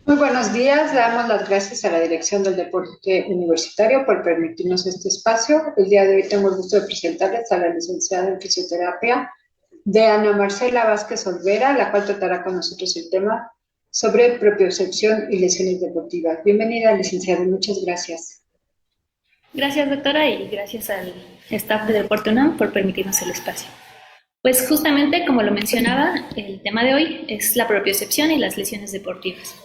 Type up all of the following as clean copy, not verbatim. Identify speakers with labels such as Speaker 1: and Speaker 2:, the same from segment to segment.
Speaker 1: Muy buenos días, le damos las gracias a la Dirección del Deporte Universitario por permitirnos este espacio. El día de hoy tengo el gusto de presentarles a la licenciada en fisioterapia de Ana Marcela Vázquez Olvera, la cual tratará con nosotros el tema sobre propiocepción y lesiones deportivas. Bienvenida, licenciada, muchas gracias.
Speaker 2: Gracias, doctora, y gracias al staff de Deporte UNAM por permitirnos el espacio. Pues justamente, como lo mencionaba, el tema de hoy es la propiocepción y las lesiones deportivas.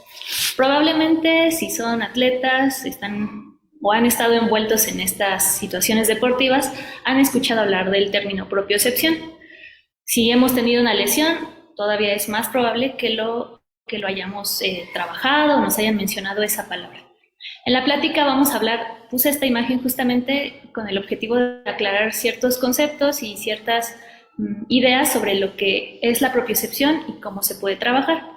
Speaker 2: Probablemente, si son atletas, están o han estado envueltos en estas situaciones deportivas, han escuchado hablar del término propiocepción. Si hemos tenido una lesión, todavía es más probable que lo hayamos trabajado o nos hayan mencionado esa palabra. En la plática vamos a hablar, puse esta imagen justamente con el objetivo de aclarar ciertos conceptos y ciertas ideas sobre lo que es la propiocepción y cómo se puede trabajar.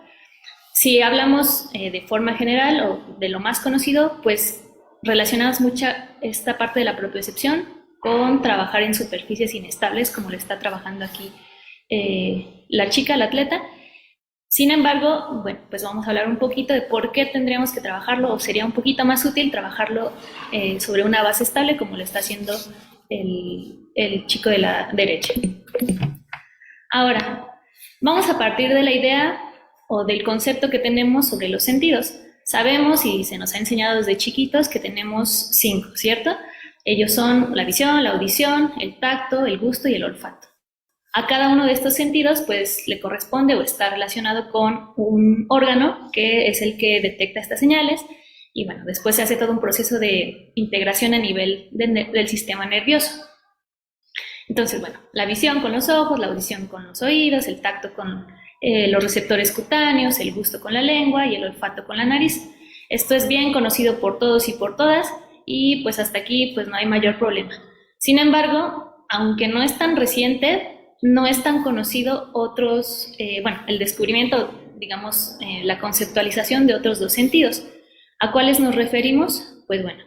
Speaker 2: Si hablamos de forma general o de lo más conocido, pues relacionamos mucha esta parte de la propiocepción con trabajar en superficies inestables, como lo está trabajando aquí la chica, la atleta. Sin embargo, bueno, pues vamos a hablar un poquito de por qué tendríamos que trabajarlo, o sería un poquito más útil trabajarlo sobre una base estable, como lo está haciendo el chico de la derecha. Ahora, vamos a partir de la idea o del concepto que tenemos sobre los sentidos. Sabemos y se nos ha enseñado desde chiquitos que tenemos 5, ¿cierto? Ellos son la visión, la audición, el tacto, el gusto y el olfato. A cada uno de estos sentidos pues le corresponde o está relacionado con un órgano que es el que detecta estas señales y bueno, después se hace todo un proceso de integración a nivel del sistema nervioso. Entonces, bueno, la visión con los ojos, la audición con los oídos, el tacto con los receptores cutáneos, el gusto con la lengua y el olfato con la nariz. Esto es bien conocido por todos y por todas y pues hasta aquí pues no hay mayor problema. Sin embargo, aunque no es tan reciente, no es tan conocido otros, bueno, el descubrimiento, digamos, la conceptualización de otros dos sentidos. ¿A cuáles nos referimos? Pues bueno,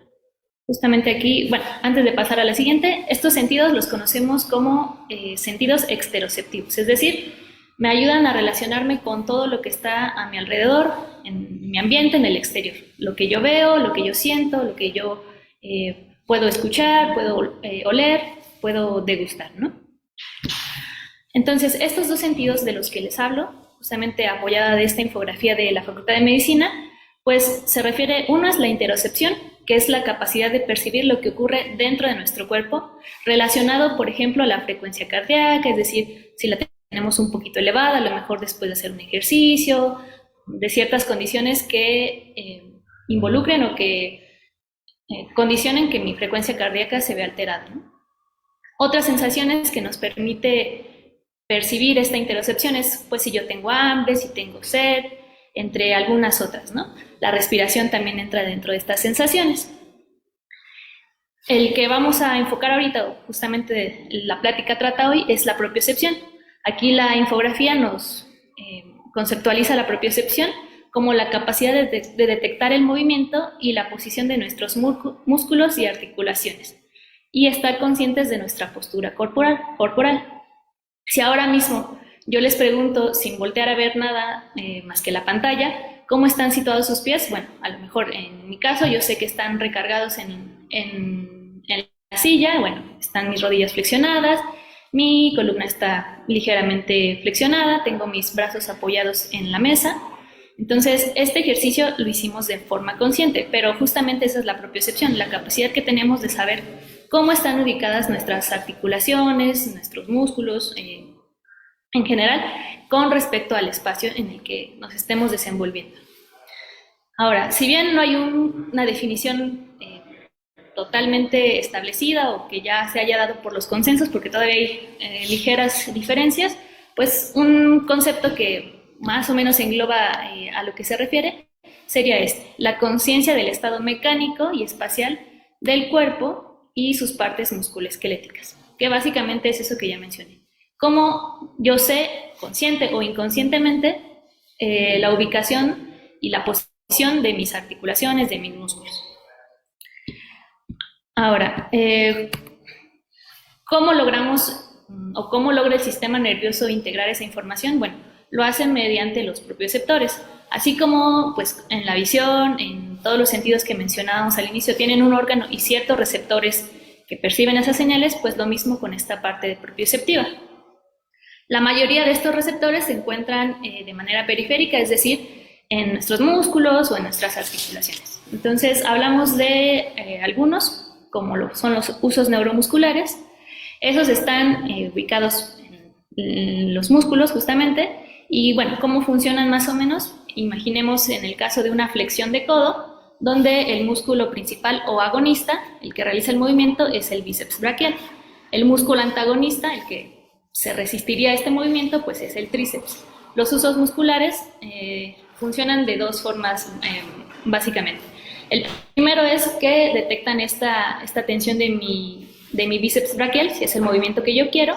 Speaker 2: justamente aquí, bueno, antes de pasar a la siguiente, estos sentidos los conocemos como sentidos exteroceptivos, es decir, me ayudan a relacionarme con todo lo que está a mi alrededor, en mi ambiente, en el exterior. Lo que yo veo, lo que yo siento, lo que yo puedo escuchar, puedo oler, puedo degustar, ¿no? Entonces, estos dos sentidos de los que les hablo, justamente apoyada de esta infografía de la Facultad de Medicina, pues se refiere, uno es la interocepción, que es la capacidad de percibir lo que ocurre dentro de nuestro cuerpo, relacionado, por ejemplo, a la frecuencia cardíaca, es decir, si la tenemos un poquito elevada, a lo mejor después de hacer un ejercicio, de ciertas condiciones que involucren o que condicionen que mi frecuencia cardíaca se vea alterada, ¿no? Otras sensaciones que nos permite percibir esta interocepción es pues si yo tengo hambre, si tengo sed, entre algunas otras, ¿no? La respiración también entra dentro de estas sensaciones. El que vamos a enfocar ahorita, o justamente la plática trata hoy, es la propiocepción. Aquí la infografía nos conceptualiza la propiocepción como la capacidad de detectar el movimiento y la posición de nuestros músculos y articulaciones y estar conscientes de nuestra postura corporal. Si ahora mismo yo les pregunto, sin voltear a ver nada más que la pantalla, ¿cómo están situados sus pies? Bueno, a lo mejor en mi caso yo sé que están recargados en la silla, bueno, están mis rodillas flexionadas, mi columna está ligeramente flexionada, tengo mis brazos apoyados en la mesa. Entonces, este ejercicio lo hicimos de forma consciente, pero justamente esa es la propiocepción, la capacidad que tenemos de saber cómo están ubicadas nuestras articulaciones, nuestros músculos, en general, con respecto al espacio en el que nos estemos desenvolviendo. Ahora, si bien no hay una definición totalmente establecida o que ya se haya dado por los consensos, porque todavía hay ligeras diferencias, pues un concepto que más o menos engloba a lo que se refiere sería este, la conciencia del estado mecánico y espacial del cuerpo y sus partes musculoesqueléticas, que básicamente es eso que ya mencioné. Cómo yo sé, consciente o inconscientemente, la ubicación y la posición de mis articulaciones, de mis músculos. Ahora, ¿cómo logramos o cómo logra el sistema nervioso integrar esa información? Bueno, lo hacen mediante los propioceptores. Así como pues, en la visión, en todos los sentidos que mencionábamos al inicio, tienen un órgano y ciertos receptores que perciben esas señales, pues lo mismo con esta parte propioceptiva. La mayoría de estos receptores se encuentran de manera periférica, es decir, en nuestros músculos o en nuestras articulaciones. Entonces, hablamos de algunos, como son los usos neuromusculares. Esos están ubicados en los músculos, justamente, y bueno, ¿cómo funcionan más o menos? Imaginemos en el caso de una flexión de codo, donde el músculo principal o agonista, el que realiza el movimiento, es el bíceps braquial. El músculo antagonista, el que se resistiría a este movimiento, pues es el tríceps. Los usos musculares funcionan de dos formas, básicamente. El primero es que detectan esta tensión de mi bíceps braquial, si es el movimiento que yo quiero,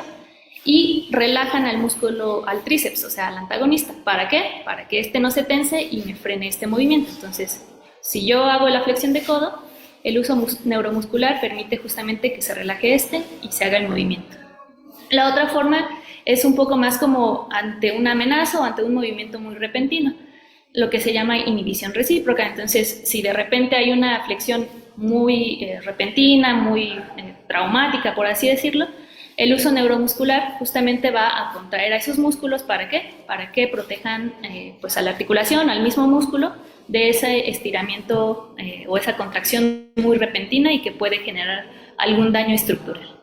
Speaker 2: y relajan al músculo, al tríceps, o sea, al antagonista. ¿Para qué? Para que este no se tense y me frene este movimiento. Entonces, si yo hago la flexión de codo, el uso neuromuscular permite justamente que se relaje este y se haga el movimiento. La otra forma es un poco más como ante una amenaza o ante un movimiento muy repentino, lo que se llama inhibición recíproca. Entonces, si de repente hay una flexión muy repentina, muy traumática, por así decirlo, el uso neuromuscular justamente va a contraer a esos músculos. ¿Para qué? Para que protejan pues a la articulación, al mismo músculo, de ese estiramiento o esa contracción muy repentina y que puede generar algún daño estructural.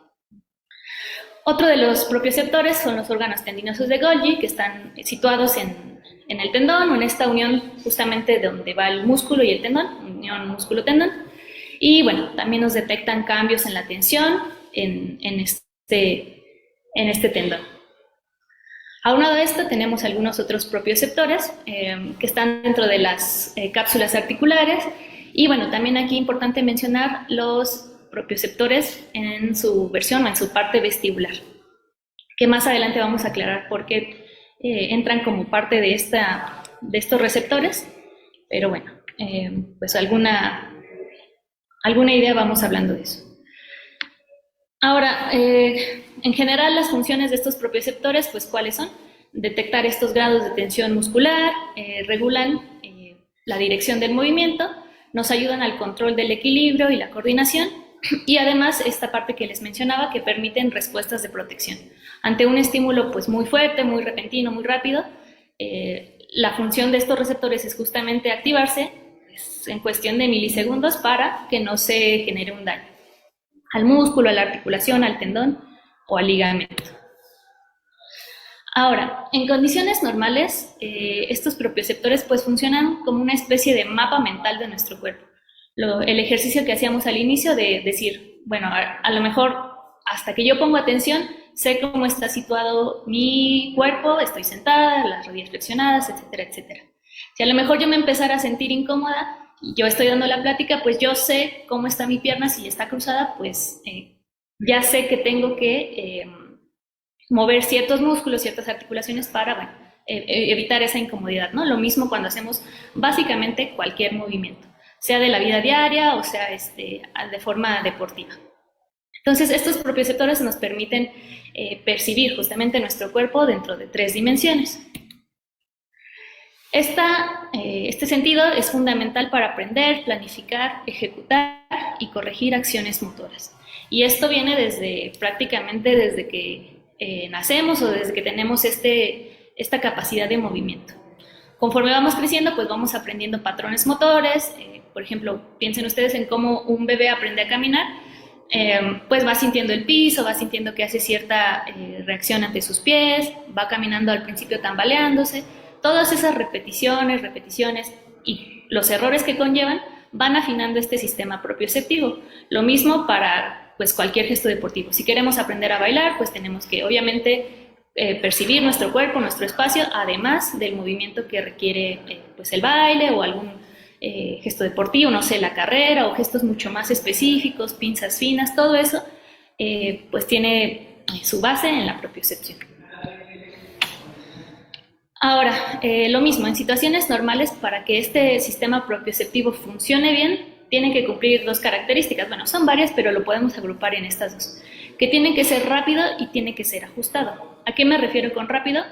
Speaker 2: Otro de los propioceptores son los órganos tendinosos de Golgi, que están situados en el tendón o en esta unión justamente de donde va el músculo y el tendón, unión músculo-tendón. Y bueno, también nos detectan cambios en la tensión en este tendón. Aunado a esto, tenemos algunos otros propioceptores que están dentro de las cápsulas articulares. Y bueno, también aquí es importante mencionar los propioceptores en su versión o en su parte vestibular, que más adelante vamos a aclarar por qué entran como parte de estos receptores, pero bueno, pues alguna idea vamos hablando de eso. Ahora, en general las funciones de estos propioceptores, pues ¿cuáles son? Detectar estos grados de tensión muscular, regulan la dirección del movimiento, nos ayudan al control del equilibrio y la coordinación, y además esta parte que les mencionaba, que permiten respuestas de protección. Ante un estímulo pues muy fuerte, muy repentino, muy rápido, la función de estos receptores es justamente activarse pues, en cuestión de milisegundos para que no se genere un daño al músculo, a la articulación, al tendón o al ligamento. Ahora, en condiciones normales, estos propioceptores pues funcionan como una especie de mapa mental de nuestro cuerpo. El ejercicio que hacíamos al inicio de decir, bueno, a lo mejor hasta que yo pongo atención, sé cómo está situado mi cuerpo, estoy sentada, las rodillas flexionadas, etcétera, etcétera. Si a lo mejor yo me empezara a sentir incómoda y yo estoy dando la plática, pues yo sé cómo está mi pierna, si está cruzada, pues ya sé que tengo que mover ciertos músculos, ciertas articulaciones para, bueno, evitar esa incomodidad, ¿no? Lo mismo cuando hacemos básicamente cualquier movimiento, sea de la vida diaria o sea de forma deportiva. Entonces, estos propioceptores nos permiten percibir justamente nuestro cuerpo dentro de 3 dimensiones. Este sentido es fundamental para aprender, planificar, ejecutar y corregir acciones motoras. Y esto viene prácticamente desde que nacemos o desde que tenemos esta capacidad de movimiento. Conforme vamos creciendo, pues vamos aprendiendo patrones motores. Por ejemplo, piensen ustedes en cómo un bebé aprende a caminar. Pues va sintiendo el piso, va sintiendo que hace cierta reacción ante sus pies, va caminando al principio tambaleándose. Todas esas repeticiones y los errores que conllevan van afinando este sistema propioceptivo. Lo mismo para pues, cualquier gesto deportivo. Si queremos aprender a bailar, pues tenemos que obviamente percibir nuestro cuerpo, nuestro espacio, además del movimiento que requiere pues, el baile o algún gesto deportivo, no sé, la carrera o gestos mucho más específicos, pinzas finas, todo eso pues tiene su base en la propiocepción. Ahora, lo mismo, en situaciones normales, para que este sistema propioceptivo funcione bien, tienen que cumplir 2 características. Bueno, son varias, pero lo podemos agrupar en estas 2, que tienen que ser rápido y tiene que ser ajustado. ¿A qué me refiero con rápido?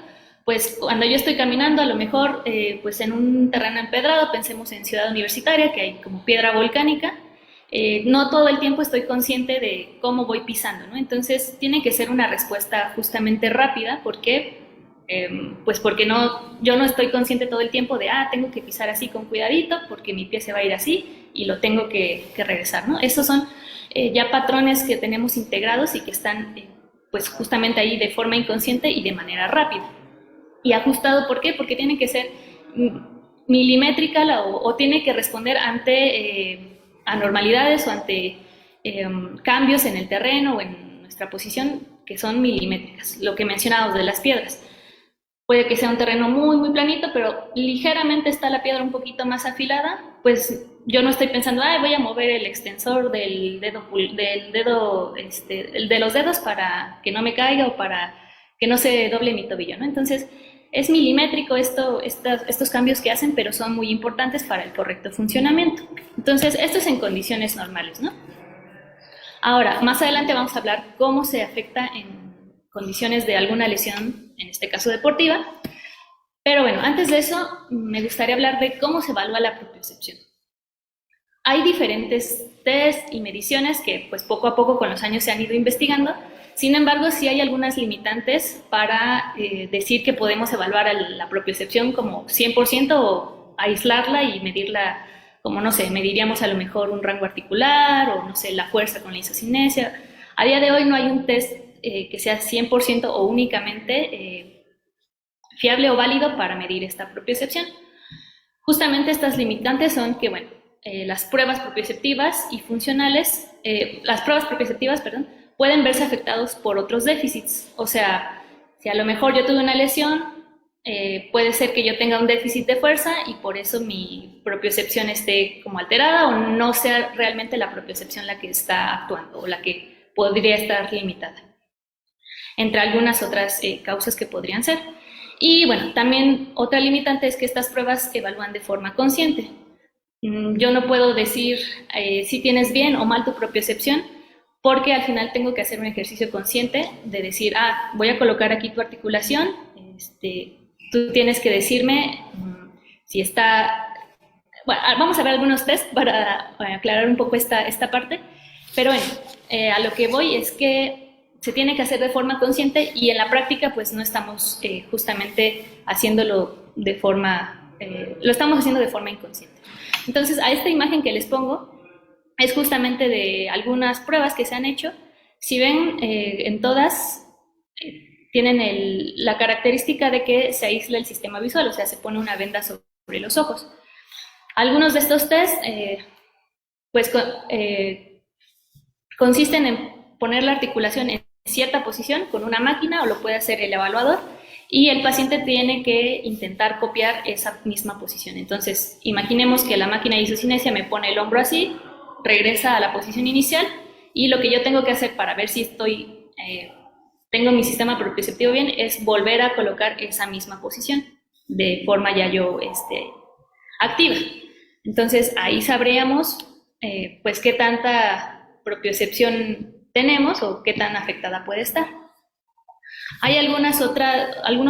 Speaker 2: pues cuando yo estoy caminando, a lo mejor pues en un terreno empedrado, pensemos en Ciudad Universitaria, que hay como piedra volcánica, no todo el tiempo estoy consciente de cómo voy pisando, ¿no? Entonces tiene que ser una respuesta justamente rápida, porque pues porque yo no estoy consciente todo el tiempo de, tengo que pisar así con cuidadito, porque mi pie se va a ir así y lo tengo que regresar, ¿no? Estos son ya patrones que tenemos integrados y que están pues justamente ahí de forma inconsciente y de manera rápida. Y ajustado, ¿por qué? Porque tiene que ser milimétrica o tiene que responder ante anormalidades o ante cambios en el terreno o en nuestra posición que son milimétricas. Lo que mencionábamos de las piedras. Puede que sea un terreno muy, muy planito, pero ligeramente está la piedra un poquito más afilada, pues yo no estoy pensando, voy a mover el extensor del dedo, de los dedos para que no me caiga o para que no se doble mi tobillo, ¿no? Entonces, es milimétrico estos cambios que hacen, pero son muy importantes para el correcto funcionamiento. Entonces, esto es en condiciones normales, ¿no? Ahora, más adelante vamos a hablar cómo se afecta en condiciones de alguna lesión, en este caso deportiva. Pero bueno, antes de eso, me gustaría hablar de cómo se evalúa la propiocepción. Hay diferentes test y mediciones que pues poco a poco con los años se han ido investigando. Sin embargo, sí hay algunas limitantes para decir que podemos evaluar la propiocepción como 100% o aislarla y medirla como, no sé, mediríamos a lo mejor un rango articular o, no sé, la fuerza con la isocinesia. A día de hoy no hay un test que sea 100% o únicamente fiable o válido para medir esta propiocepción. Justamente estas limitantes son que, bueno, las pruebas propioceptivas y funcionales, pueden verse afectados por otros déficits. O sea, si a lo mejor yo tuve una lesión, puede ser que yo tenga un déficit de fuerza y por eso mi propiocepción esté como alterada o no sea realmente la propiocepción la que está actuando o la que podría estar limitada, entre algunas otras causas que podrían ser. Y bueno, también otra limitante es que estas pruebas evalúan de forma consciente. Yo no puedo decir si tienes bien o mal tu propiocepción, porque al final tengo que hacer un ejercicio consciente de decir, voy a colocar aquí tu articulación, tú tienes que decirme si está... Bueno, vamos a ver algunos tests para aclarar un poco esta parte, pero bueno, a lo que voy es que se tiene que hacer de forma consciente y en la práctica pues no estamos justamente haciéndolo de forma, lo estamos haciendo de forma inconsciente. Entonces a esta imagen que les pongo es justamente de algunas pruebas que se han hecho. Si ven, en todas tienen la característica de que se aísla el sistema visual, o sea, se pone una venda sobre los ojos. Algunos de estos test pues consisten en poner la articulación en cierta posición con una máquina o lo puede hacer el evaluador y el paciente tiene que intentar copiar esa misma posición. Entonces, imaginemos que la máquina de isocinesia me pone el hombro así, regresa a la posición inicial y lo que yo tengo que hacer para ver si tengo mi sistema propioceptivo bien es volver a colocar esa misma posición de forma ya yo activa. Entonces, ahí sabríamos pues qué tanta propiocepción tenemos o qué tan afectada puede estar. Hay algunos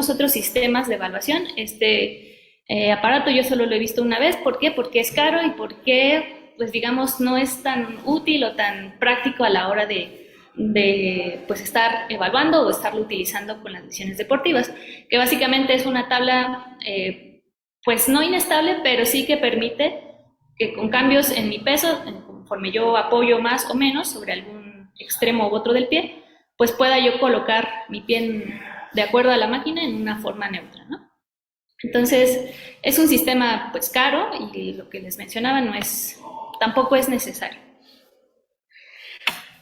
Speaker 2: otros sistemas de evaluación. Este aparato yo solo lo he visto una vez. ¿Por qué? Porque es caro y porque, pues digamos, no es tan útil o tan práctico a la hora de pues estar evaluando o estarlo utilizando con las lesiones deportivas, que básicamente es una tabla pues no inestable, pero sí que permite que con cambios en mi peso, conforme yo apoyo más o menos sobre algún extremo u otro del pie, pues pueda yo colocar mi pie de acuerdo a la máquina en una forma neutra, ¿no? Entonces, es un sistema pues caro y lo que les mencionaba tampoco es necesario.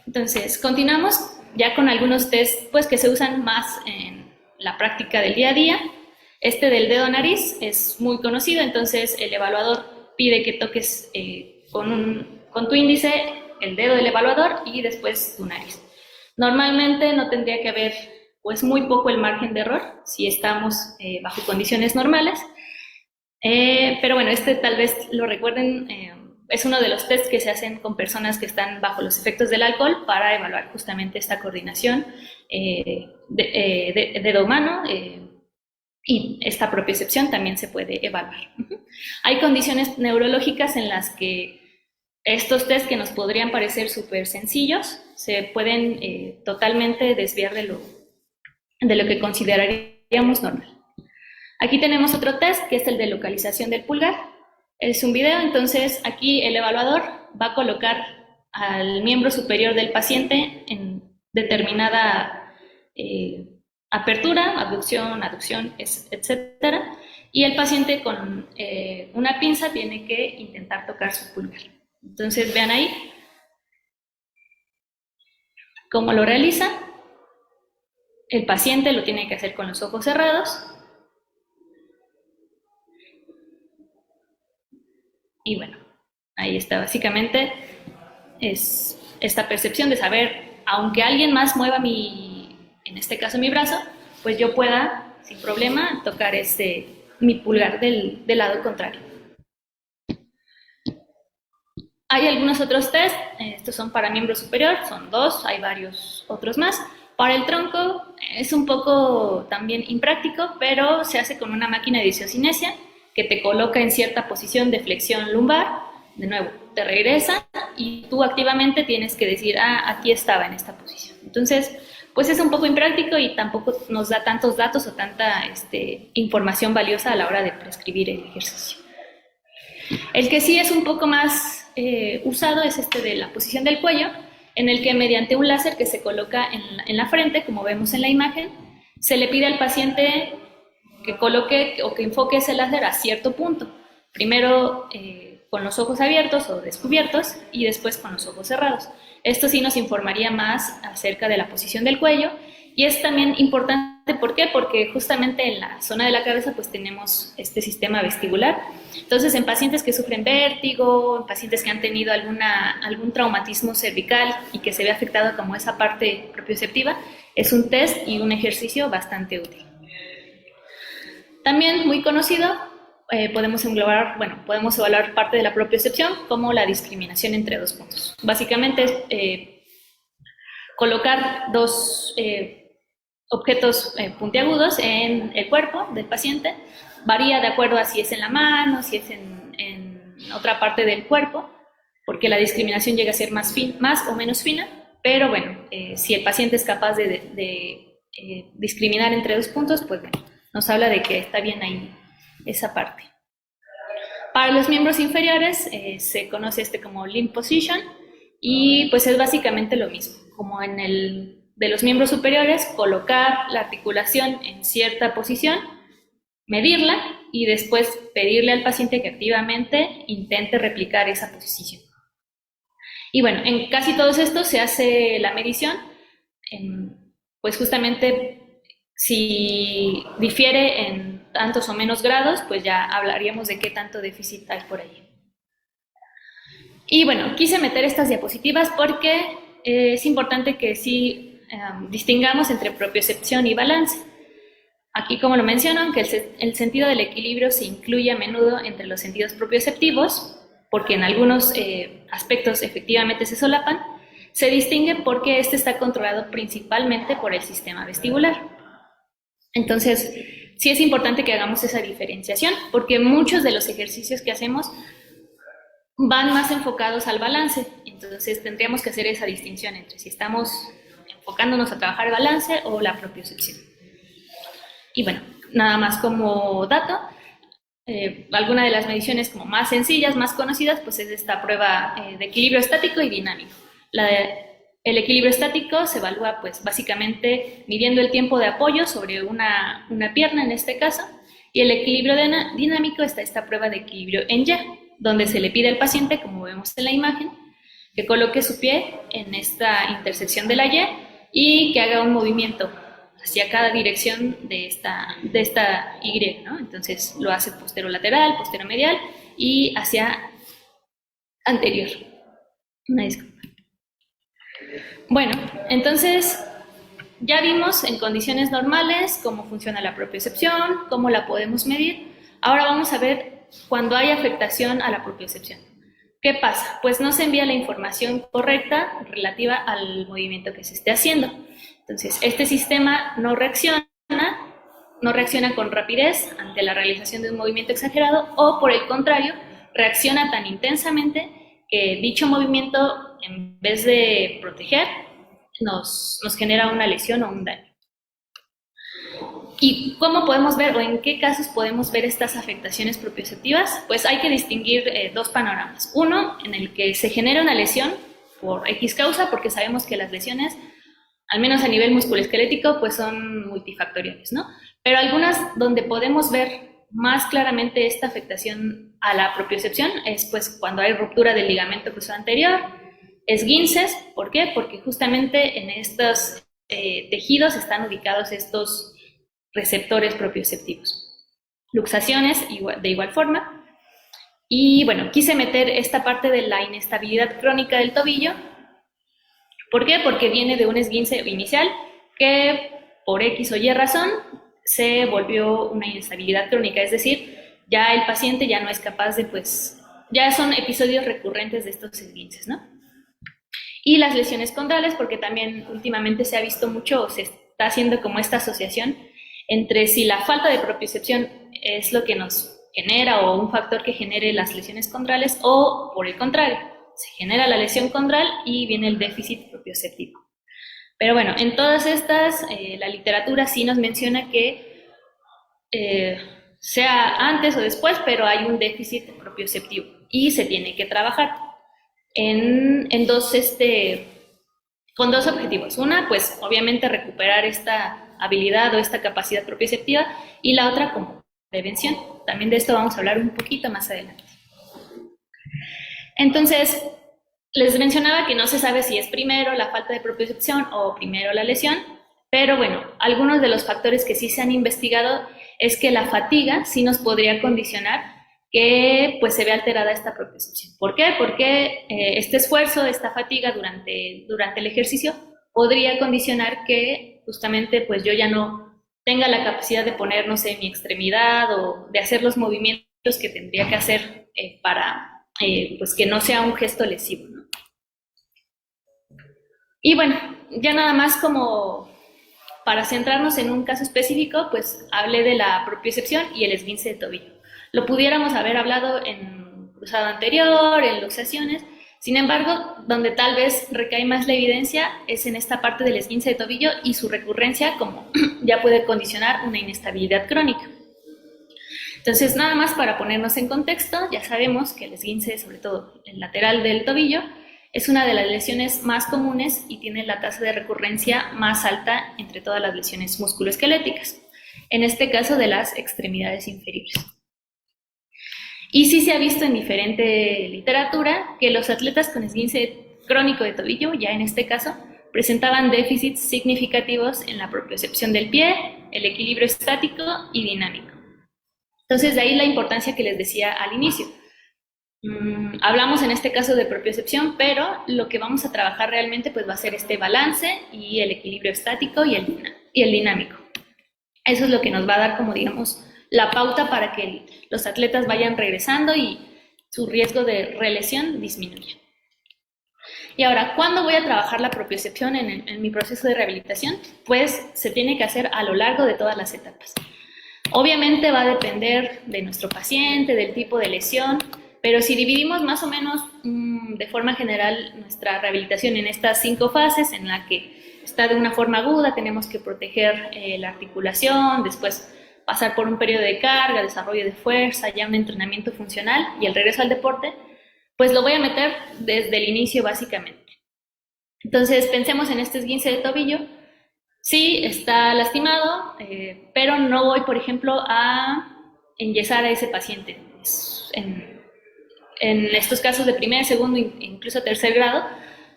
Speaker 2: Entonces, continuamos ya con algunos test pues, que se usan más en la práctica del día a día. Este del dedo nariz es muy conocido, entonces el evaluador pide que toques con tu índice el dedo del evaluador y después tu nariz. Normalmente no tendría que haber pues muy poco el margen de error si estamos bajo condiciones normales, pero bueno, tal vez lo recuerden, es uno de los tests que se hacen con personas que están bajo los efectos del alcohol para evaluar justamente esta coordinación dedo-mano y esta propiocepción también se puede evaluar. Hay condiciones neurológicas en las que estos test que nos podrían parecer súper sencillos se pueden totalmente desviar de lo que consideraríamos normal. Aquí tenemos otro test que es el de localización del pulgar. Es un video, entonces aquí el evaluador va a colocar al miembro superior del paciente en determinada apertura, abducción, aducción, etc. Y el paciente con una pinza tiene que intentar tocar su pulgar. Entonces vean ahí cómo lo realiza. El paciente lo tiene que hacer con los ojos cerrados. Y bueno, ahí está, básicamente es esta percepción de saber, aunque alguien más mueva en este caso mi brazo, pues yo pueda, sin problema, tocar mi pulgar del lado contrario. Hay algunos otros test, estos son para miembro superior, son 2, hay varios otros más. Para el tronco es un poco también impráctico, pero se hace con una máquina de isocinesia que te coloca en cierta posición de flexión lumbar, de nuevo, te regresa y tú activamente tienes que decir, aquí estaba en esta posición. Entonces, pues es un poco impráctico y tampoco nos da tantos datos o tanta información valiosa a la hora de prescribir el ejercicio. El que sí es un poco más usado es de la posición del cuello, en el que mediante un láser que se coloca en la frente, como vemos en la imagen, se le pide al paciente que coloque o que enfoque ese láser a cierto punto. Primero con los ojos abiertos o descubiertos y después con los ojos cerrados. Esto sí nos informaría más acerca de la posición del cuello y es también importante, ¿por qué? Porque justamente en la zona de la cabeza pues tenemos este sistema vestibular. Entonces en pacientes que sufren vértigo, en pacientes que han tenido algún traumatismo cervical y que se ve afectado como esa parte propioceptiva, es un test y un ejercicio bastante útil. También muy conocido, podemos evaluar parte de la propiocepción como la discriminación entre dos puntos. Básicamente es colocar dos objetos puntiagudos en el cuerpo del paciente. Varía de acuerdo a si es en la mano, si es en otra parte del cuerpo, porque la discriminación llega a ser más o menos fina, pero bueno, si el paciente es capaz de discriminar entre dos puntos, pues bueno, nos habla de que está bien ahí esa parte. Para los miembros inferiores se conoce como limb position y pues es básicamente lo mismo, como en el de los miembros superiores, colocar la articulación en cierta posición, medirla y después pedirle al paciente que activamente intente replicar esa posición. Y bueno, en casi todos estos se hace la medición, pues justamente si difiere en tantos o menos grados, pues ya hablaríamos de qué tanto déficit hay por ahí. Y bueno, quise meter estas diapositivas porque es importante que sí distingamos entre propiocepción y balance. Aquí, como lo menciono, aunque el sentido del equilibrio se incluye a menudo entre los sentidos propioceptivos, porque en algunos aspectos efectivamente se solapan, se distingue porque este está controlado principalmente por el sistema vestibular. Entonces, sí es importante que hagamos esa diferenciación, porque muchos de los ejercicios que hacemos van más enfocados al balance. Entonces, tendríamos que hacer esa distinción entre si estamos enfocándonos a trabajar el balance o la propiocepción. Y bueno, nada más como dato, alguna de las mediciones como más sencillas, más conocidas, pues es esta prueba de equilibrio estático y dinámico. El equilibrio estático se evalúa pues básicamente midiendo el tiempo de apoyo sobre una pierna en este caso, y el equilibrio dinámico está esta prueba de equilibrio en Y, donde se le pide al paciente, como vemos en la imagen, que coloque su pie en esta intersección de la Y y que haga un movimiento hacia cada dirección de esta Y, ¿no? Entonces lo hace posterolateral, posteromedial y hacia anterior. Una disculpa. Bueno, entonces ya vimos en condiciones normales cómo funciona la propiocepción, cómo la podemos medir. Ahora vamos a ver cuando hay afectación a la propiocepción. ¿Qué pasa? Pues no se envía la información correcta relativa al movimiento que se esté haciendo. Entonces, este sistema no reacciona no reacciona con rapidez ante la realización de un movimiento exagerado, o por el contrario, reacciona tan intensamente que dicho movimiento, en vez de proteger, nos genera una lesión o un daño. ¿Y cómo podemos ver o en qué casos podemos ver estas afectaciones propioceptivas? Pues hay que distinguir dos panoramas. Uno, en el que se genera una lesión por X causa, porque sabemos que las lesiones, al menos a nivel musculoesquelético, pues son multifactoriales, ¿no? Pero algunas donde podemos ver más claramente esta afectación a la propiocepción es pues cuando hay ruptura del ligamento cruzado anterior, esguinces. ¿Por qué? Porque justamente en estos tejidos están ubicados estos receptores propioceptivos. Luxaciones de igual forma. Y bueno, quise meter esta parte de la inestabilidad crónica del tobillo. ¿Por qué? Porque viene de un esguince inicial que por X o Y razón se volvió una inestabilidad crónica, es decir, ya el paciente ya no es capaz de, pues, ya son episodios recurrentes de estos esguinces, ¿no? Y las lesiones condrales, porque también últimamente se ha visto mucho, o se está haciendo como esta asociación entre si la falta de propiocepción es lo que nos genera o un factor que genere las lesiones condrales, o por el contrario, se genera la lesión condral y viene el déficit propioceptivo. Pero bueno, en todas estas, la literatura sí nos menciona que sea antes o después, pero hay un déficit propioceptivo y se tiene que trabajar con dos objetivos. Una, pues obviamente recuperar esta habilidad o esta capacidad propioceptiva, y la otra como prevención. También de esto vamos a hablar un poquito más adelante. Entonces, les mencionaba que no se sabe si es primero la falta de propiocepción o primero la lesión, pero bueno, algunos de los factores que sí se han investigado es que la fatiga sí nos podría condicionar que pues se ve alterada esta propiocepción. ¿Por qué? Porque este esfuerzo, esta fatiga durante el ejercicio podría condicionar que justamente pues yo ya no tenga la capacidad de poner, no sé, mi extremidad o de hacer los movimientos que tendría que hacer para pues que no sea un gesto lesivo, ¿no? Y bueno, ya nada más como para centrarnos en un caso específico, pues hablé de la propiocepción y el esguince de tobillo. Lo pudiéramos haber hablado en cruzado anterior, en luxaciones. Sin embargo, donde tal vez recae más la evidencia es en esta parte del esguince de tobillo, y su recurrencia como ya puede condicionar una inestabilidad crónica. Entonces, nada más para ponernos en contexto, ya sabemos que el esguince, sobre todo el lateral del tobillo, es una de las lesiones más comunes y tiene la tasa de recurrencia más alta entre todas las lesiones musculoesqueléticas, en este caso de las extremidades inferiores. Y sí se ha visto en diferente literatura que los atletas con esguince crónico de tobillo, ya en este caso, presentaban déficits significativos en la propiocepción del pie, el equilibrio estático y dinámico. Entonces, de ahí la importancia que les decía al inicio. Hablamos en este caso de propiocepción, pero lo que vamos a trabajar realmente pues va a ser este balance y el equilibrio estático y el dinámico. Eso es lo que nos va a dar como, digamos, la pauta para que los atletas vayan regresando y su riesgo de relesión disminuya. Y ahora, ¿cuándo voy a trabajar la propiocepción en mi proceso de rehabilitación? Pues se tiene que hacer a lo largo de todas las etapas. Obviamente va a depender de nuestro paciente, del tipo de lesión, pero si dividimos más o menos de forma general nuestra rehabilitación en estas 5 fases, en la que está de una forma aguda, tenemos que proteger la articulación, después pasar por un periodo de carga, desarrollo de fuerza, ya un entrenamiento funcional y el regreso al deporte, pues lo voy a meter desde el inicio básicamente. Entonces pensemos en este esguince de tobillo. Sí, está lastimado, pero no voy, por ejemplo, a enyesar a ese paciente. En estos casos de primer, segundo e incluso tercer grado,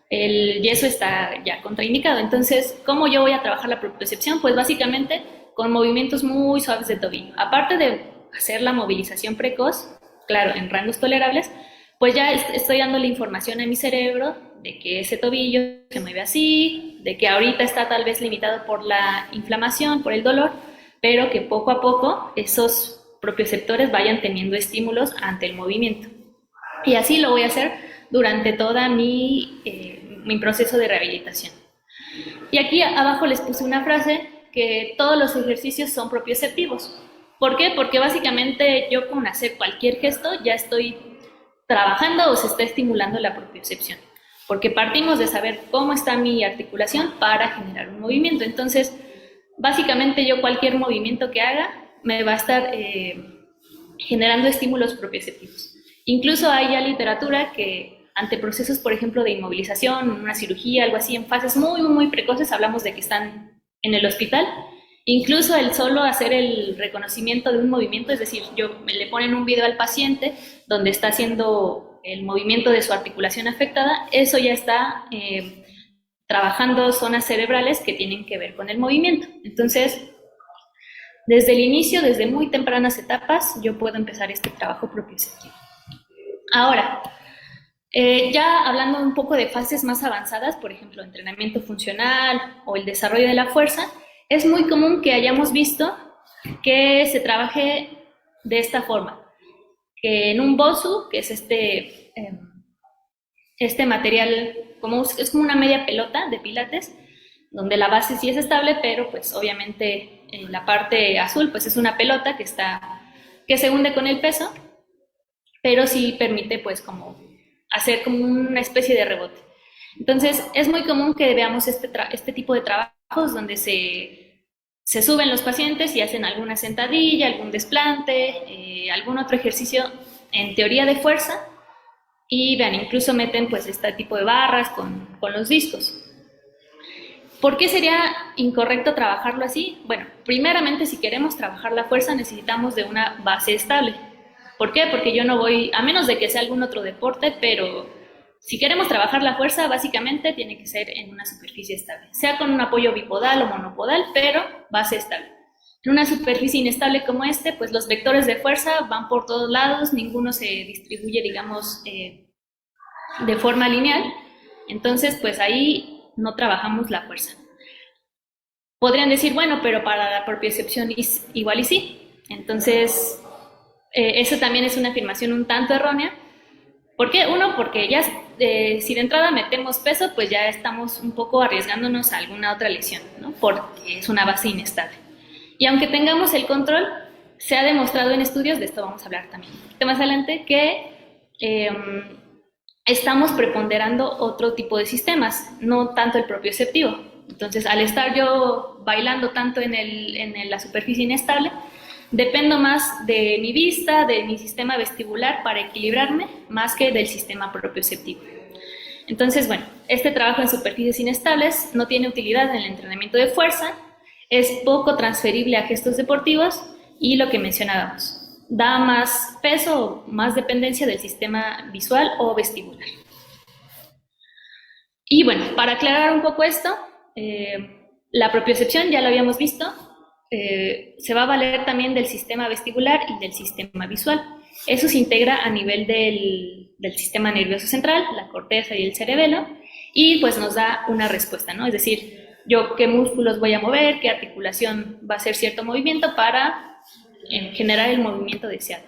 Speaker 2: el yeso está ya contraindicado. Entonces, ¿cómo yo voy a trabajar la propiocepción? Pues básicamente con movimientos muy suaves de tobillo. Aparte de hacer la movilización precoz, claro, en rangos tolerables, pues ya estoy dando la información a mi cerebro de que ese tobillo se mueve así, de que ahorita está tal vez limitado por la inflamación, por el dolor, pero que poco a poco esos propioceptores vayan teniendo estímulos ante el movimiento. Y así lo voy a hacer durante toda mi proceso de rehabilitación. Y aquí abajo les puse una frase que todos los ejercicios son propioceptivos. ¿Por qué? Porque básicamente yo con hacer cualquier gesto ya estoy trabajando o se está estimulando la propiocepción. Porque partimos de saber cómo está mi articulación para generar un movimiento. Entonces, básicamente yo cualquier movimiento que haga me va a estar generando estímulos propioceptivos. Incluso hay ya literatura que ante procesos, por ejemplo, de inmovilización, una cirugía, algo así, en fases muy, muy precoces, hablamos de que están en el hospital, incluso el solo hacer el reconocimiento de un movimiento, es decir, le ponen un video al paciente donde está haciendo el movimiento de su articulación afectada, eso ya está trabajando zonas cerebrales que tienen que ver con el movimiento. Entonces, desde el inicio, desde muy tempranas etapas, yo puedo empezar este trabajo propioceptivo. Ahora, ya hablando un poco de fases más avanzadas, por ejemplo, entrenamiento funcional o el desarrollo de la fuerza, es muy común que hayamos visto que se trabaje de esta forma, que en un BOSU, que es este material, es como una media pelota de pilates, donde la base sí es estable, pero pues obviamente en la parte azul pues es una pelota que se hunde con el peso, pero sí permite pues como hacer como una especie de rebote. Entonces es muy común que veamos este tipo de trabajos donde se suben los pacientes y hacen alguna sentadilla, algún desplante, algún otro ejercicio en teoría de fuerza, y vean, incluso meten pues este tipo de barras con los discos. ¿Por qué sería incorrecto trabajarlo así? Bueno, primeramente, si queremos trabajar la fuerza, necesitamos de una base estable. ¿Por qué? Porque yo no voy, a menos de que sea algún otro deporte, pero si queremos trabajar la fuerza, básicamente tiene que ser en una superficie estable, sea con un apoyo bipodal o monopodal, pero base estable. En una superficie inestable como pues los vectores de fuerza van por todos lados, ninguno se distribuye, digamos, de forma lineal, entonces pues ahí no trabajamos la fuerza. Podrían decir, bueno, pero para la propiocepción igual y sí. Entonces, eso también es una afirmación un tanto errónea. ¿Por qué? Uno, porque ya si de entrada metemos peso, pues ya estamos un poco arriesgándonos a alguna otra lesión, ¿no? Porque es una base inestable. Y aunque tengamos el control, se ha demostrado en estudios, de esto vamos a hablar también un poquito más adelante, que estamos preponderando otro tipo de sistemas, no tanto el propioceptivo. Entonces, al estar yo bailando tanto en la superficie inestable, dependo más de mi vista, de mi sistema vestibular para equilibrarme, más que del sistema propioceptivo. Entonces, bueno, este trabajo en superficies inestables no tiene utilidad en el entrenamiento de fuerza, es poco transferible a gestos deportivos y lo que mencionábamos, da más peso o más dependencia del sistema visual o vestibular. Y bueno, para aclarar un poco esto, la propiocepción ya lo habíamos visto, se va a valer también del sistema vestibular y del sistema visual. Eso se integra a nivel del sistema nervioso central, la corteza y el cerebelo, y pues nos da una respuesta, ¿no? Es decir, yo qué músculos voy a mover, qué articulación va a hacer cierto movimiento para generar el movimiento deseado.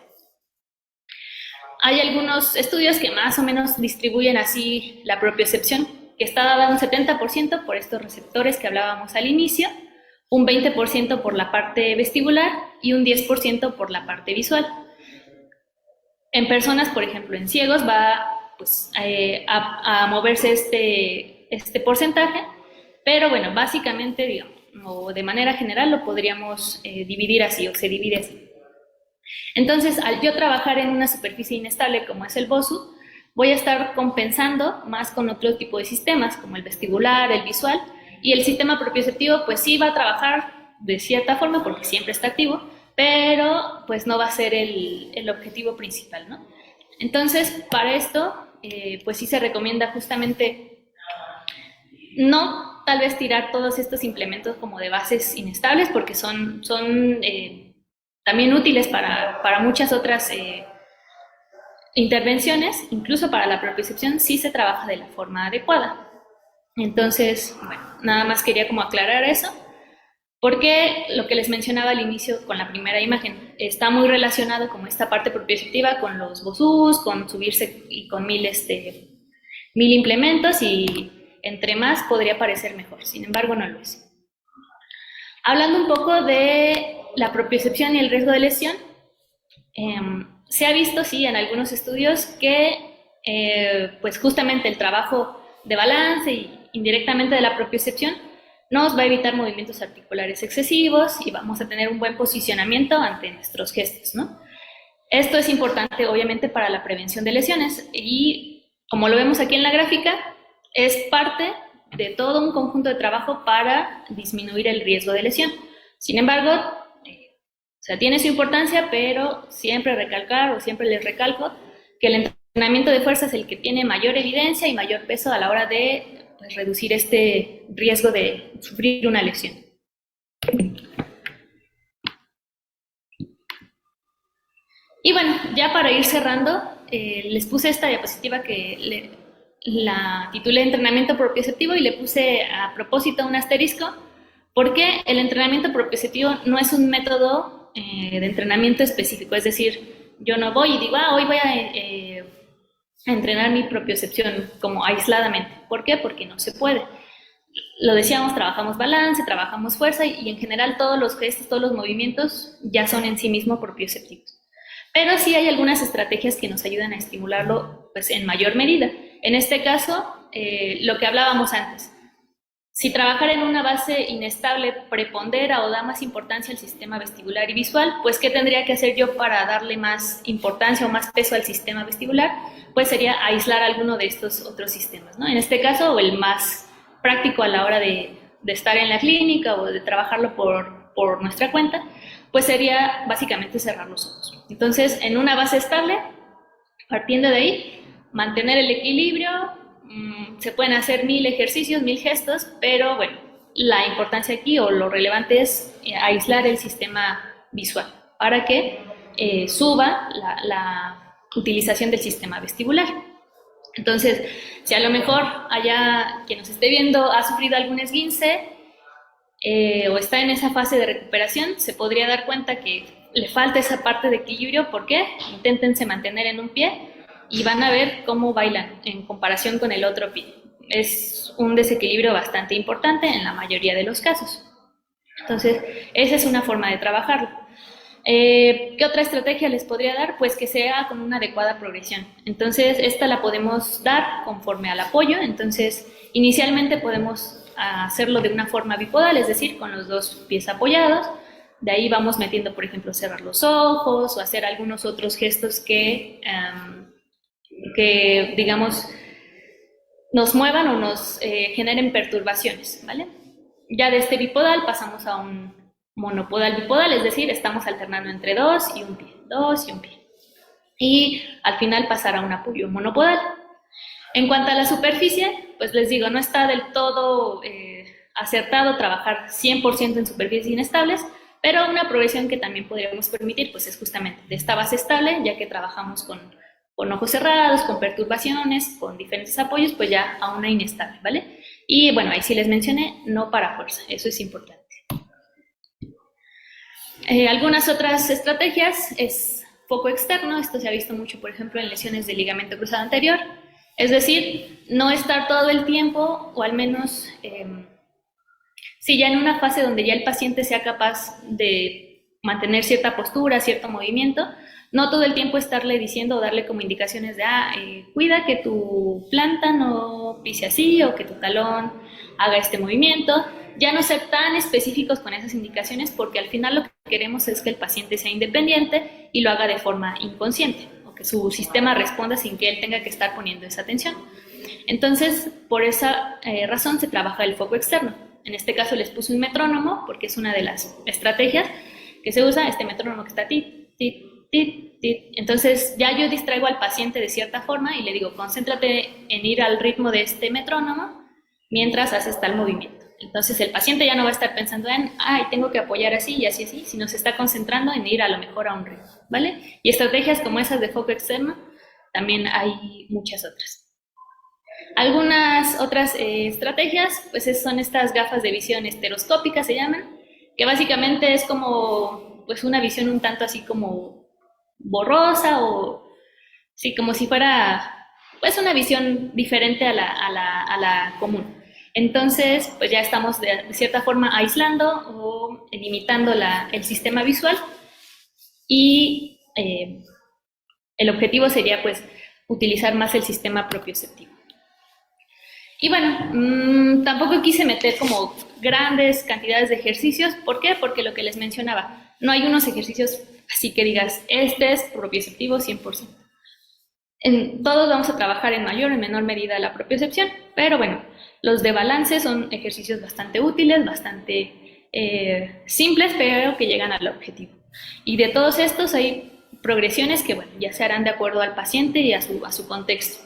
Speaker 2: Hay algunos estudios que más o menos distribuyen así la propiocepción, que está dada un 70% por estos receptores que hablábamos al inicio, un 20% por la parte vestibular y un 10% por la parte visual. En personas, por ejemplo, en ciegos va pues, a moverse este porcentaje, pero bueno, básicamente, digamos, o de manera general lo podríamos dividir así, o se divide así. Entonces, al yo trabajar en una superficie inestable como es el BOSU, voy a estar compensando más con otro tipo de sistemas, como el vestibular, el visual, y el sistema propioceptivo pues sí va a trabajar de cierta forma porque siempre está activo, pero pues no va a ser el objetivo principal, ¿no? Entonces, para esto, pues sí se recomienda justamente no tal vez tirar todos estos implementos como de bases inestables porque son también útiles para muchas otras intervenciones, incluso para la propiocepción sí se trabaja de la forma adecuada. Entonces, bueno, nada más quería como aclarar eso, porque lo que les mencionaba al inicio con la primera imagen está muy relacionado como esta parte propioceptiva con los BOSUs, con subirse y con mil implementos y entre más podría parecer mejor, sin embargo no lo es. Hablando un poco de la propiocepción y el riesgo de lesión, se ha visto, sí, en algunos estudios que pues justamente el trabajo de balance y indirectamente de la propiocepción nos va a evitar movimientos articulares excesivos y vamos a tener un buen posicionamiento ante nuestros gestos, ¿no? Esto es importante, obviamente, para la prevención de lesiones y, como lo vemos aquí en la gráfica, es parte de todo un conjunto de trabajo para disminuir el riesgo de lesión. Sin embargo, o sea, tiene su importancia, pero siempre recalcar, o siempre les recalco, que el entrenamiento de fuerza es el que tiene mayor evidencia y mayor peso a la hora de pues, reducir este riesgo de sufrir una lesión. Y bueno, ya para ir cerrando, les puse esta diapositiva que la titulé Entrenamiento Propioceptivo y le puse a propósito un asterisco, porque el entrenamiento propioceptivo no es un método de entrenamiento específico, es decir, yo no voy y digo, hoy voy a entrenar mi propiocepción como aisladamente. ¿Por qué? Porque no se puede. Lo decíamos, trabajamos balance, trabajamos fuerza y en general todos los gestos, todos los movimientos ya son en sí mismos propioceptivos. Pero sí hay algunas estrategias que nos ayudan a estimularlo pues, en mayor medida. En este caso, lo que hablábamos antes. Si trabajar en una base inestable prepondera o da más importancia al sistema vestibular y visual, pues ¿qué tendría que hacer yo para darle más importancia o más peso al sistema vestibular? Pues sería aislar alguno de estos otros sistemas, ¿no? En este caso, o el más práctico a la hora de estar en la clínica o de trabajarlo por nuestra cuenta, pues sería básicamente cerrar los ojos. Entonces, en una base estable, partiendo de ahí, mantener el equilibrio, se pueden hacer 1000 ejercicios, 1000 gestos, pero bueno, la importancia aquí o lo relevante es aislar el sistema visual para que suba la utilización del sistema vestibular. Entonces, si a lo mejor allá quien nos esté viendo ha sufrido algún esguince o está en esa fase de recuperación, se podría dar cuenta que le falta esa parte de equilibrio. ¿Por qué? Inténtense mantener en un pie y van a ver cómo bailan en comparación con el otro pie. Es un desequilibrio bastante importante en la mayoría de los casos. Entonces, esa es una forma de trabajarlo. ¿Qué otra estrategia les podría dar? Pues que sea con una adecuada progresión. Entonces, esta la podemos dar conforme al apoyo. Entonces, inicialmente podemos hacerlo de una forma bipodal, es decir, con los dos pies apoyados. De ahí vamos metiendo, por ejemplo, cerrar los ojos o hacer algunos otros gestos que digamos, nos muevan o nos generen perturbaciones, ¿vale? Ya de este bipodal pasamos a un monopodal bipodal, es decir, estamos alternando entre dos y un pie. Y al final pasar a un apoyo monopodal. En cuanto a la superficie, pues les digo, no está del todo acertado trabajar 100% en superficies inestables, pero una progresión que también podríamos permitir, pues es justamente de esta base estable, ya que trabajamos con ojos cerrados, con perturbaciones, con diferentes apoyos, pues ya a una inestable, ¿vale? Y bueno, ahí sí les mencioné, no para fuerza, eso es importante. Algunas otras estrategias es foco externo, esto se ha visto mucho, por ejemplo, en lesiones de ligamento cruzado anterior, es decir, no estar todo el tiempo, o al menos, si ya en una fase donde ya el paciente sea capaz de mantener cierta postura, cierto movimiento, no todo el tiempo estarle diciendo o darle como indicaciones de, cuida que tu planta no pise así o que tu talón haga este movimiento. Ya no ser tan específicos con esas indicaciones porque al final lo que queremos es que el paciente sea independiente y lo haga de forma inconsciente o que su sistema responda sin que él tenga que estar poniendo esa atención. Entonces, por esa razón se trabaja el foco externo. En este caso les puse un metrónomo porque es una de las estrategias que se usa, este metrónomo que está tit, tit, tit, tit. Entonces ya yo distraigo al paciente de cierta forma y le digo, concéntrate en ir al ritmo de este metrónomo mientras haces tal movimiento. Entonces el paciente ya no va a estar pensando en, tengo que apoyar así y así, así, sino se está concentrando en ir a lo mejor a un ritmo, ¿vale? Y estrategias como esas de foco externo, también hay muchas otras. Algunas otras estrategias, pues son estas gafas de visión estereoscópica, se llaman, que básicamente es como, pues una visión un tanto así como borrosa o, sí, como si fuera, pues una visión diferente a la común. Entonces, pues ya estamos de cierta forma aislando o limitando el sistema visual y el objetivo sería pues utilizar más el sistema propioceptivo. Y bueno, tampoco quise meter como grandes cantidades de ejercicios. ¿Por qué? Porque lo que les mencionaba, no hay unos ejercicios así que digas, este es propioceptivo 100%. Todos vamos a trabajar en mayor o en menor medida la propiocepción, pero bueno, los de balance son ejercicios bastante útiles, bastante simples, pero que llegan al objetivo. Y de todos estos hay progresiones que, bueno, ya se harán de acuerdo al paciente y a su contexto.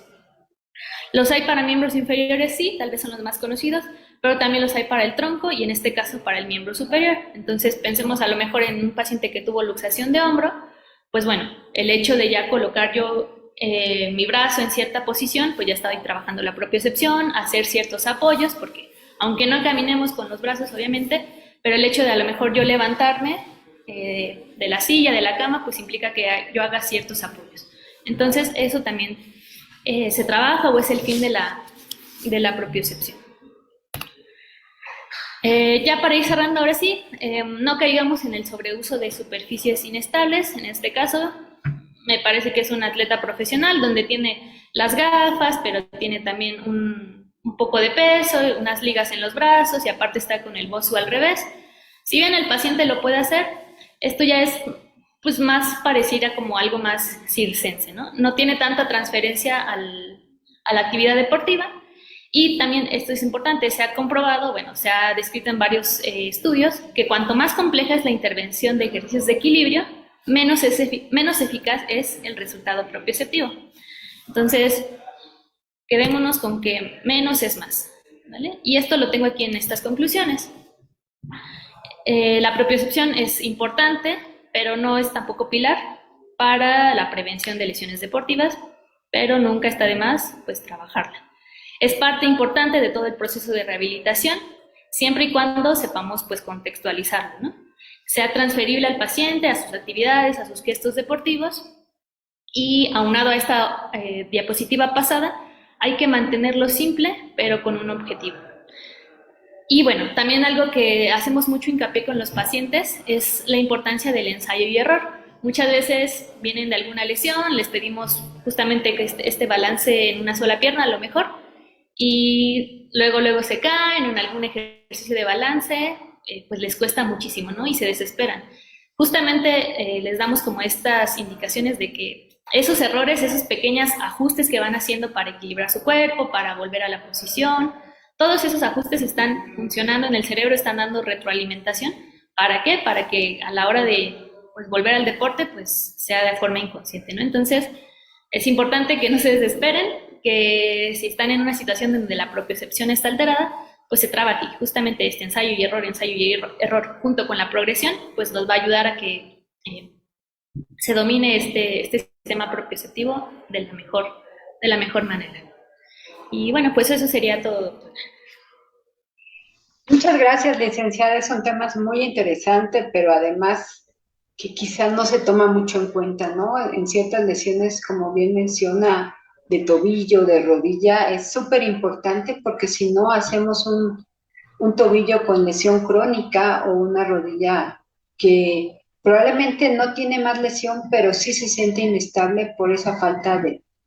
Speaker 2: Los hay para miembros inferiores, sí, tal vez son los más conocidos, pero también los hay para el tronco y en este caso para el miembro superior. Entonces pensemos a lo mejor en un paciente que tuvo luxación de hombro, pues bueno, el hecho de ya colocar yo mi brazo en cierta posición, pues ya estaba trabajando la propiocepción, hacer ciertos apoyos, porque aunque no caminemos con los brazos obviamente, pero el hecho de a lo mejor yo levantarme de la silla, de la cama, pues implica que yo haga ciertos apoyos. Entonces eso también se trabaja o es el fin de la propiocepción. Ya para ir cerrando ahora sí, no caigamos en el sobreuso de superficies inestables. En este caso, me parece que es un atleta profesional donde tiene las gafas, pero tiene también un poco de peso, unas ligas en los brazos y aparte está con el bozo al revés. Si bien el paciente lo puede hacer, esto ya es pues más pareciera como algo más circense, ¿no? No tiene tanta transferencia a la actividad deportiva. Y también esto es importante, se ha comprobado, bueno, se ha descrito en varios estudios, que cuanto más compleja es la intervención de ejercicios de equilibrio, menos eficaz es el resultado propioceptivo. Entonces, quedémonos con que menos es más, ¿vale? Y esto lo tengo aquí en estas conclusiones. La propiocepción es importante, pero no es tampoco pilar para la prevención de lesiones deportivas, pero nunca está de más pues trabajarla. Es parte importante de todo el proceso de rehabilitación, siempre y cuando sepamos pues contextualizarlo, ¿no? Sea transferible al paciente, a sus actividades, a sus gestos deportivos, y aunado a esta diapositiva pasada, hay que mantenerlo simple, pero con un objetivo. Y bueno, también algo que hacemos mucho hincapié con los pacientes es la importancia del ensayo y error. Muchas veces vienen de alguna lesión, les pedimos justamente que este balance en una sola pierna a lo mejor, y luego se caen en algún ejercicio de balance, pues les cuesta muchísimo, ¿no? Y se desesperan. Justamente les damos como estas indicaciones de que esos errores, esos pequeños ajustes que van haciendo para equilibrar su cuerpo, para volver a la posición, todos esos ajustes están funcionando en el cerebro, están dando retroalimentación. ¿Para qué? Para que a la hora de pues, volver al deporte, pues sea de forma inconsciente, ¿no? Entonces, es importante que no se desesperen, que si están en una situación donde la propiocepción está alterada, pues se trabaje. Justamente este ensayo y error junto con la progresión, pues nos va a ayudar a que se domine este sistema propioceptivo de la mejor manera. Y bueno, pues eso sería todo.
Speaker 1: Muchas gracias, licenciada. Son temas muy interesantes, pero además que quizás no se toma mucho en cuenta, ¿no? En ciertas lesiones, como bien menciona, de tobillo, de rodilla, es súper importante porque si no hacemos un tobillo con lesión crónica o una rodilla que probablemente no tiene más lesión, pero sí se siente inestable por esa falta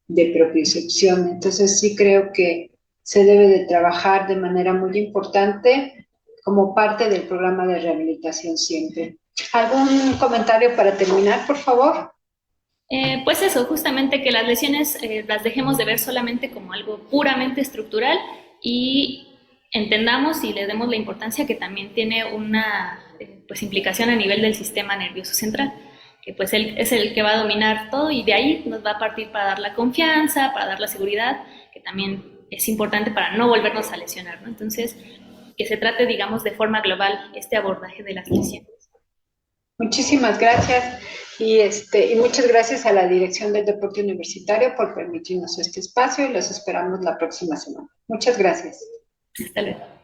Speaker 1: de propiocepción. Entonces sí creo que se debe de trabajar de manera muy importante como parte del programa de rehabilitación siempre. ¿Algún comentario para terminar, por favor?
Speaker 2: Pues eso, justamente que las lesiones las dejemos de ver solamente como algo puramente estructural y entendamos y le demos la importancia que también tiene una pues, implicación a nivel del sistema nervioso central, que pues él es el que va a dominar todo y de ahí nos va a partir para dar la confianza, para dar la seguridad, que también es importante para no volvernos a lesionar, ¿no? Entonces, que se trate, digamos, de forma global este abordaje de las lesiones.
Speaker 1: Muchísimas gracias y muchas gracias a la Dirección del Deporte Universitario por permitirnos este espacio y los esperamos la próxima semana. Muchas gracias.
Speaker 2: Hasta luego.